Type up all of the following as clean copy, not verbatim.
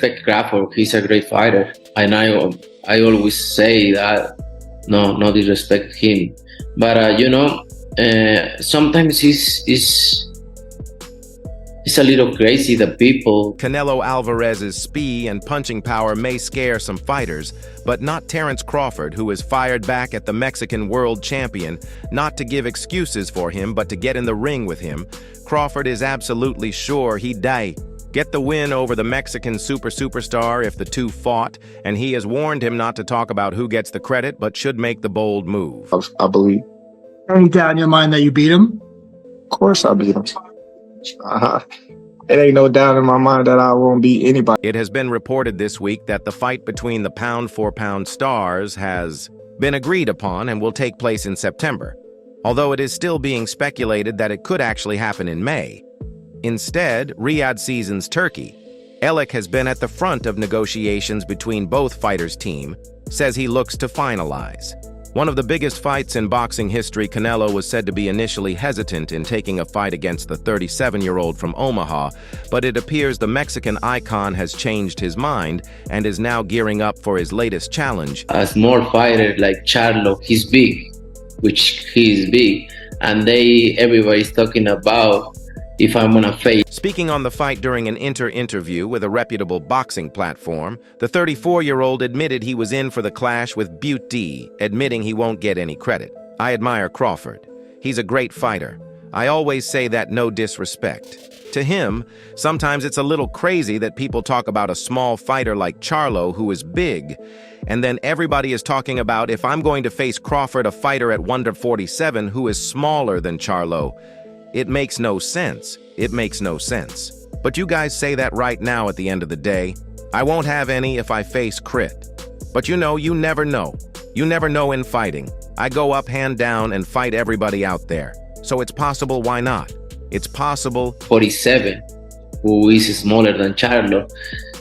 Respect Crawford. He's a great fighter, and I always say that no disrespect him, but sometimes it's a little crazy, the people. Canelo Alvarez's speed and punching power may scare some fighters, but not Terence Crawford, who is fired back at the Mexican world champion, not to give excuses for him, but to get in the ring with him. Crawford is absolutely sure he'd get the win over the Mexican superstar if the two fought, and he has warned him not to talk about who gets the credit, but should make the bold move. I believe. Any doubt in your mind that you beat him? Of course I beat him. It ain't no doubt in my mind that I won't beat anybody. It has been reported this week that the fight between the pound-for-pound stars has been agreed upon and will take place in September, although it is still being speculated that it could actually happen in May. Instead, Riyadh seasons Turkey. Elik has been at the front of negotiations between both fighters' team, says he looks to finalize. One of the biggest fights in boxing history, Canelo was said to be initially hesitant in taking a fight against the 37-year-old from Omaha, but it appears the Mexican icon has changed his mind and is now gearing up for his latest challenge. A small fighter like Charlo, he's big, which he is big, and everybody's talking about if I'm gonna face. Speaking on the fight during an interview with a reputable boxing platform, the 34-year-old admitted he was in for the clash with Beauty, admitting he won't get any credit. I admire Crawford. He's a great fighter. I always say that, no disrespect. To him, sometimes it's a little crazy that people talk about a small fighter like Charlo who is big, and then everybody is talking about if I'm going to face Crawford, a fighter at 147 who is smaller than Charlo. It makes no sense. It makes no sense. But you guys say that right now at the end of the day. I won't have any if I face Crit. But you never know. You never know in fighting. I go up hand down and fight everybody out there. So it's possible, why not? It's possible. 47, who is smaller than Charlo.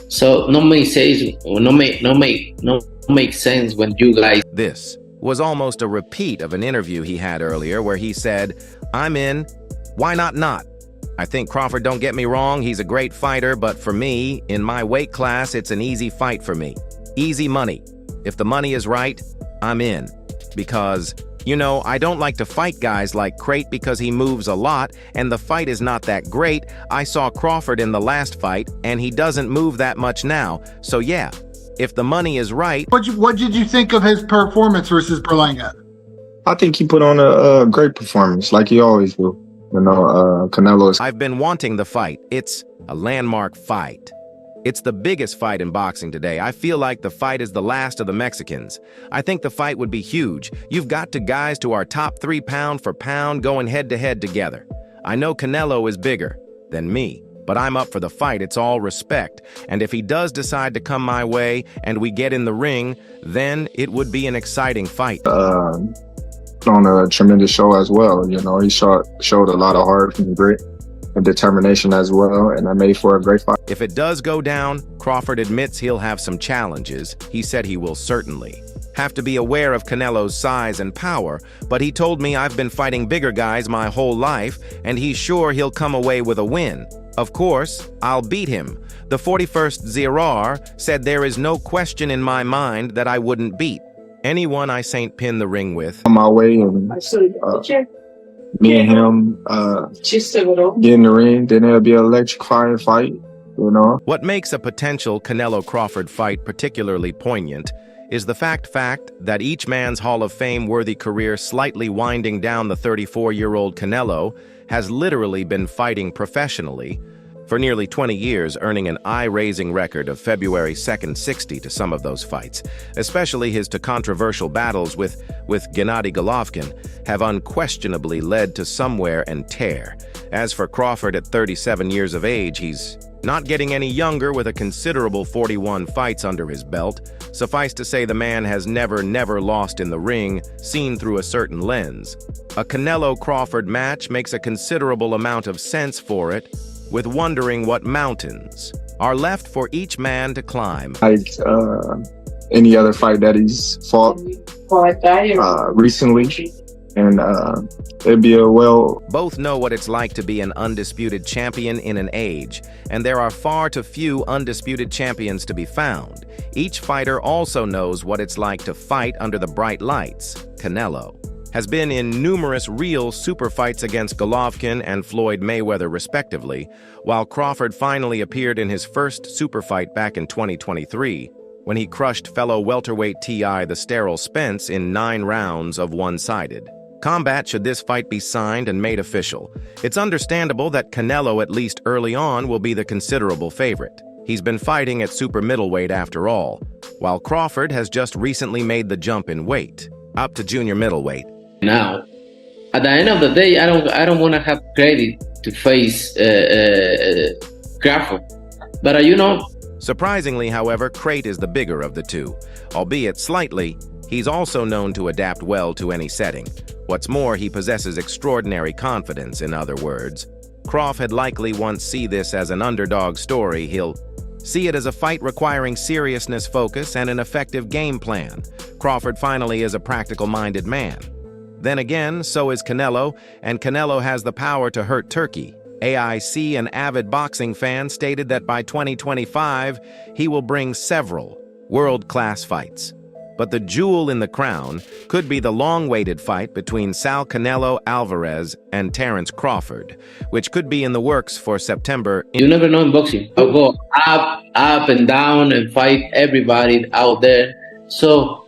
So no make sense when you guys. This was almost a repeat of an interview he had earlier where he said, I'm in. Why not? I think Crawford, don't get me wrong, he's a great fighter, but for me, in my weight class, it's an easy fight for me. Easy money. If the money is right, I'm in. Because, I don't like to fight guys like Crate because he moves a lot, and the fight is not that great. I saw Crawford in the last fight, and he doesn't move that much now. So yeah, if the money is right. What did you think of his performance versus Berlanga? I think he put on a great performance, like he always do. Canelo is. I've been wanting the fight. It's a landmark fight. It's the biggest fight in boxing today. I feel like the fight is the last of the Mexicans. I think the fight would be huge. You've got guys to our top 3 pound for pound going head-to-head together. I know Canelo is bigger than me, but I'm up for the fight. It's all respect. And if he does decide to come my way and we get in the ring, then it would be an exciting fight. On a tremendous show as well. He showed a lot of heart and grit and determination as well, and that made for a great fight. If it does go down, Crawford admits he'll have some challenges. He said he will certainly have to be aware of Canelo's size and power, but he told me I've been fighting bigger guys my whole life, and he's sure he'll come away with a win. Of course, I'll beat him. The 41st Zirar said there is no question in my mind that I wouldn't beat anyone I Saint Pin the ring with. On my way, and me and him get in the ring, then it'll be an electrifying fight, What makes a potential Canelo-Crawford fight particularly poignant is the fact that each man's Hall of Fame-worthy career slightly winding down, the 34-year-old Canelo has literally been fighting professionally for nearly 20 years, earning an eye-raising record of February 2nd 60 to some of those fights. Especially his controversial battles with Gennady Golovkin have unquestionably led to somewhere and tear. As for Crawford, at 37 years of age, he's not getting any younger with a considerable 41 fights under his belt. Suffice to say, the man has never lost in the ring, seen through a certain lens. A Canelo-Crawford match makes a considerable amount of sense for it, with wondering what mountains are left for each man to climb. Like any other fight that he's fought recently, and it'd be a well. Both know what it's like to be an undisputed champion in an age, and there are far too few undisputed champions to be found. Each fighter also knows what it's like to fight under the bright lights. Canelo has been in numerous real super fights against Golovkin and Floyd Mayweather respectively, while Crawford finally appeared in his first super fight back in 2023, when he crushed fellow welterweight T.I. the Sterile Spence in 9 rounds of one-sided combat. Should this fight be signed and made official, it's understandable that Canelo, at least early on, will be the considerable favorite. He's been fighting at super middleweight after all, while Crawford has just recently made the jump in weight, up to junior middleweight. Now, at the end of the day, I don't want to have credit to face Crawford, but Surprisingly, however, Crate is the bigger of the two. Albeit slightly, he's also known to adapt well to any setting. What's more, he possesses extraordinary confidence, in other words. Crawford had likely once see this as an underdog story. He'll see it as a fight requiring seriousness, focus, and an effective game plan. Crawford finally is a practical-minded man. Then again, so is Canelo, and Canelo has the power to hurt Turkey. AIC, an avid boxing fan, stated that by 2025, he will bring several world-class fights. But the jewel in the crown could be the long-awaited fight between Canelo Alvarez and Terence Crawford, which could be in the works for September. You never know in boxing. I'll go up and down and fight everybody out there. So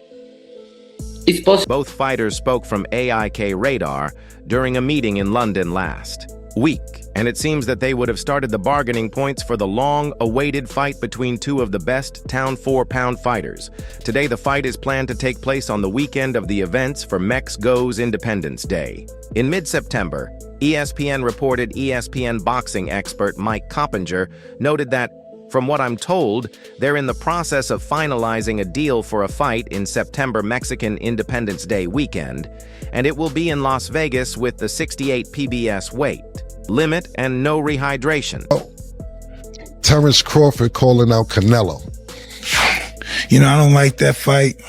it's possible. Both fighters spoke from AIK radar during a meeting in London last week, and it seems that they would have started the bargaining points for the long-awaited fight between two of the best town 4-pound fighters. Today, the fight is planned to take place on the weekend of the events for Mex Go's Independence Day. In mid-September, ESPN reported ESPN boxing expert Mike Coppinger noted that, from what I'm told, they're in the process of finalizing a deal for a fight in September Mexican Independence Day weekend, and it will be in Las Vegas with the 68 PBS weight limit and no rehydration. Terence Crawford calling out Canelo. I don't like that fight.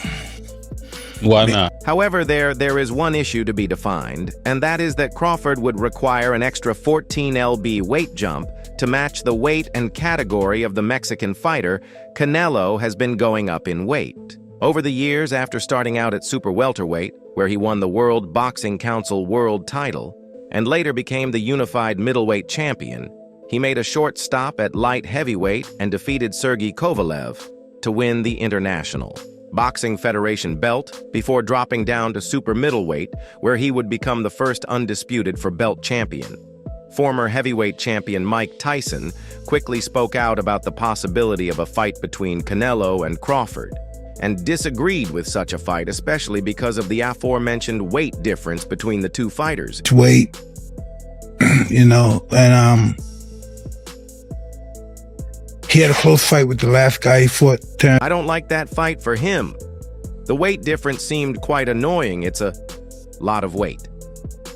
Why not? However, there is one issue to be defined, and that is that Crawford would require an extra 14 lb weight jump to match the weight and category of the Mexican fighter. Canelo has been going up in weight. Over the years, after starting out at super welterweight, where he won the World Boxing Council world title, and later became the unified middleweight champion, he made a short stop at light heavyweight and defeated Sergey Kovalev to win the International Boxing Federation belt before dropping down to super middleweight, where he would become the first undisputed for belt champion. Former heavyweight champion Mike Tyson quickly spoke out about the possibility of a fight between Canelo and Crawford, and disagreed with such a fight, especially because of the aforementioned weight difference between the two fighters. Weight, and he had a close fight with the last guy he fought. I don't like that fight for him. The weight difference seemed quite annoying. It's a lot of weight,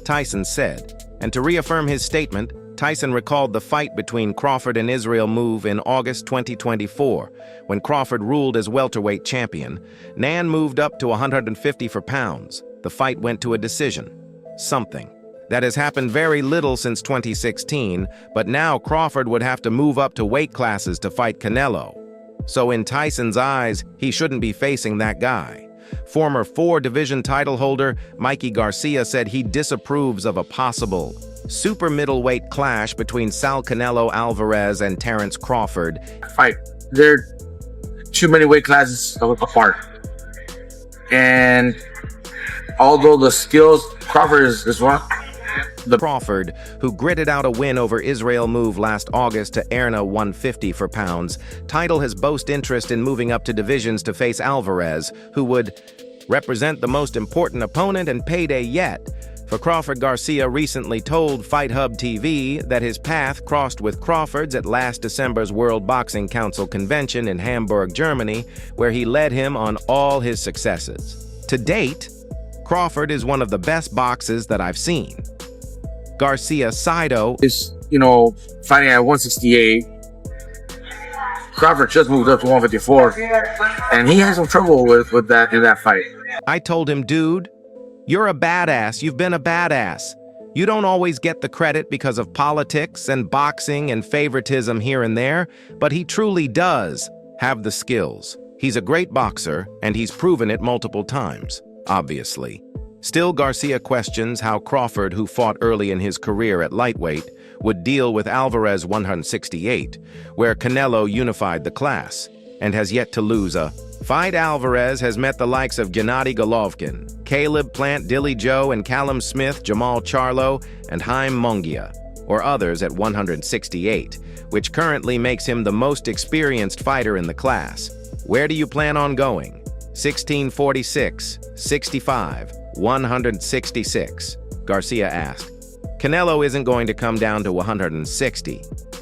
Tyson said. And to reaffirm his statement, Tyson recalled the fight between Crawford and Israel Move in August 2024, when Crawford ruled as welterweight champion. Nan moved up to 150 for pounds. The fight went to a decision. Something that has happened very little since 2016, but now Crawford would have to move up to weight classes to fight Canelo. So in Tyson's eyes, he shouldn't be facing that guy. Former 4-division title holder Mikey Garcia said he disapproves of a possible super middleweight clash between Canelo Alvarez and Terence Crawford. Fight. They're too many weight classes apart. And although the skills, Crawford is one. Crawford, who gritted out a win over Israel Move last August to earn a 150 for pounds, title has boasted interest in moving up to divisions to face Alvarez, who would represent the most important opponent and payday yet. For Crawford, Garcia recently told Fight Hub TV that his path crossed with Crawford's at last December's World Boxing Council convention in Hamburg, Germany, where he led him on all his successes. To date, Crawford is one of the best boxers that I've seen. Garcia Sido is, fighting at 168. Crawford just moved up to 154, and he had some trouble with that in that fight. I told him, dude, You're a badass. You've been a badass. You don't always get the credit because of politics and boxing and favoritism here and there, but he truly does have the skills. He's a great boxer, and he's proven it multiple times, obviously. Still, Garcia questions how Crawford, who fought early in his career at lightweight, would deal with Alvarez 168, where Canelo unified the class, and has yet to lose a fight. Alvarez has met the likes of Gennady Golovkin, Caleb Plant, Dilly Joe, and Callum Smith, Jamal Charlo, and Haim Munguia, or others at 168, which currently makes him the most experienced fighter in the class. Where do you plan on going? 1646, 65, 166, Garcia asked. Canelo isn't going to come down to 160.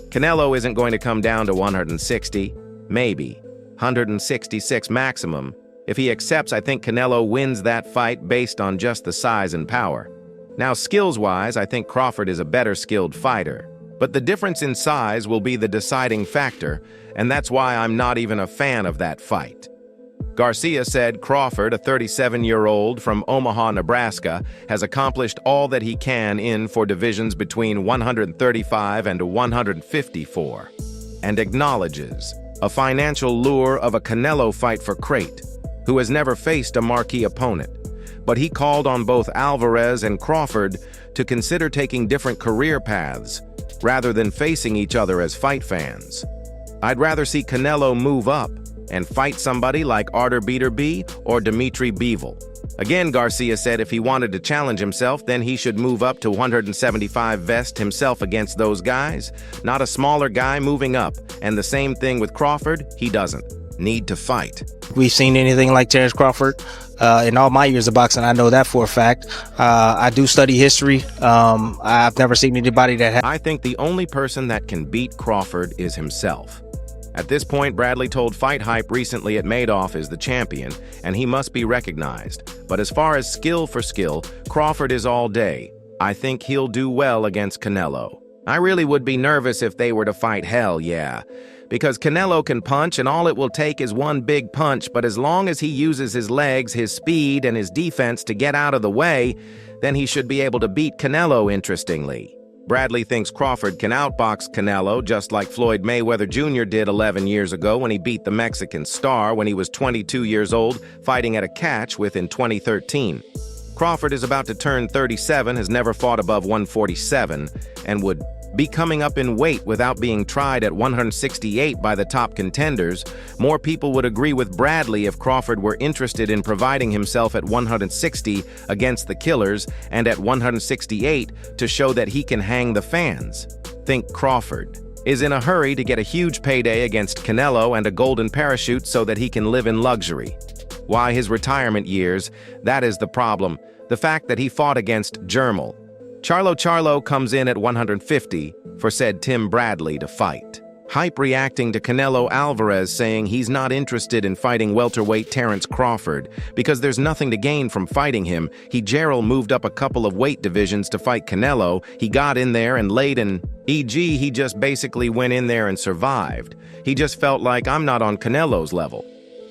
Canelo isn't going to come down to 160, maybe. 166 maximum. If he accepts, I think Canelo wins that fight based on just the size and power. Now, skills-wise, I think Crawford is a better skilled fighter. But the difference in size will be the deciding factor, and that's why I'm not even a fan of that fight. Garcia said Crawford, a 37-year-old from Omaha, Nebraska, has accomplished all that he can in for divisions between 135 and 154, and acknowledges a financial lure of a Canelo fight for Crate, who has never faced a marquee opponent. But he called on both Alvarez and Crawford to consider taking different career paths, rather than facing each other as fight fans. I'd rather see Canelo move up and fight somebody like Artur Beterbiev or Dimitri Bivol. Again, Garcia said if he wanted to challenge himself, then he should move up to 175 vest himself against those guys, not a smaller guy moving up. And the same thing with Crawford, he doesn't need to fight. We've seen anything like Terence Crawford in all my years of boxing. I know that for a fact. I do study history. I've never seen anybody that I think the only person that can beat Crawford is himself. At this point, Bradley told Fight Hype recently at Madoff is the champion, and he must be recognized. But as far as skill for skill, Crawford is all day. I think he'll do well against Canelo. I really would be nervous if they were to fight, hell yeah. Because Canelo can punch, and all it will take is one big punch, but as long as he uses his legs, his speed, and his defense to get out of the way, then he should be able to beat Canelo, interestingly. Bradley thinks Crawford can outbox Canelo just like Floyd Mayweather Jr. did 11 years ago when he beat the Mexican Star when he was 22 years old, fighting at a catch with in 2013. Crawford is about to turn 37, has never fought above 147, and would be coming up in weight without being tried at 168 by the top contenders. More people would agree with Bradley if Crawford were interested in providing himself at 160 against the killers and at 168 to show that he can hang the fans. Think Crawford is in a hurry to get a huge payday against Canelo and a golden parachute so that he can live in luxury. Why his retirement years? That is the problem. The fact that he fought against Jermel. Charlo comes in at 150 for said Tim Bradley to fight. Hype reacting to Canelo Alvarez saying he's not interested in fighting welterweight Terence Crawford because there's nothing to gain from fighting him. Gerald moved up a couple of weight divisions to fight Canelo. He got in there and laid in, e.g. he just basically went in there and survived. He just felt like I'm not on Canelo's level.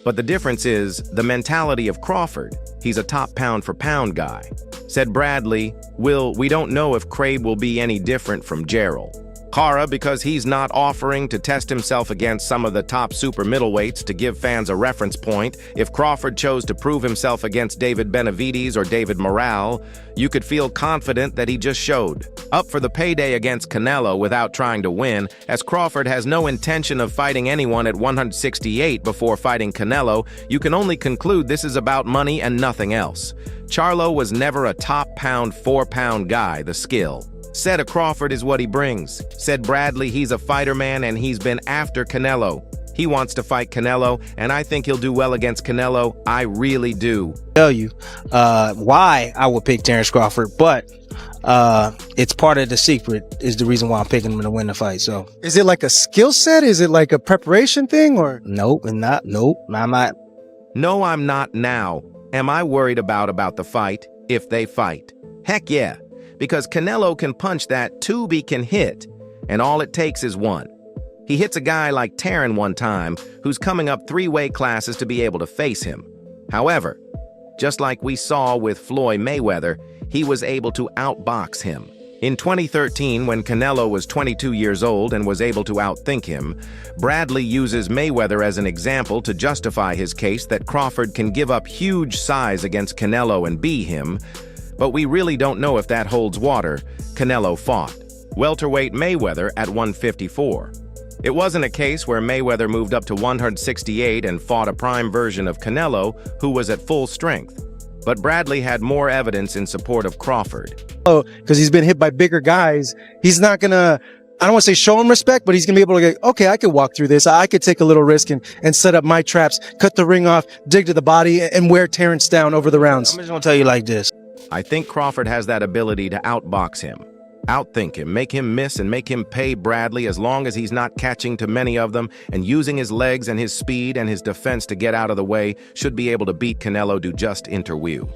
But the difference is the mentality of Crawford. He's a top pound-for-pound guy. Said Bradley, we don't know if Craig will be any different from Gerald. Cara, because he's not offering to test himself against some of the top super middleweights to give fans a reference point. If Crawford chose to prove himself against David Benavides or David Morale, you could feel confident that he just showed up for the payday against Canelo without trying to win, as Crawford has no intention of fighting anyone at 168 before fighting Canelo. You can only conclude this is about money and nothing else. Charlo was never a top pound, 4-pound guy, the skill. Said a Crawford is what he brings. Said Bradley he's a fighter man and he's been after Canelo. He wants to fight Canelo, and I think he'll do well against Canelo. I really do. Tell you why I would pick Terence Crawford, but it's part of the secret is the reason why I'm picking him to win the fight. So is it like a skill set? Is it like a preparation thing or? Nope, I'm not. No, I'm not now. Am I worried about the fight if they fight? Heck yeah. Because Canelo can punch that tube he can hit, and all it takes is one. He hits a guy like Terran one time, who's coming up 3 weight classes to be able to face him. However, Just like we saw with Floyd Mayweather, he was able to outbox him. In 2013, when Canelo was 22 years old and was able to outthink him, Bradley uses Mayweather as an example to justify his case that Crawford can give up huge size against Canelo and be him, but we really don't know if that holds water. Canelo fought welterweight Mayweather at 154. It wasn't a case where Mayweather moved up to 168 and fought a prime version of Canelo, who was at full strength. But Bradley had more evidence in support of Crawford. Because he's been hit by bigger guys. He's not gonna, I don't want to say show him respect, but he's gonna be able to go, okay, I could walk through this. I could take a little risk and set up my traps, cut the ring off, dig to the body, and wear Terence down over the rounds. I'm just gonna tell you like this. I think Crawford has that ability to outbox him, outthink him, make him miss and make him pay Bradley as long as he's not catching too many of them and using his legs and his speed and his defense to get out of the way, should be able to beat Canelo. Do just interview.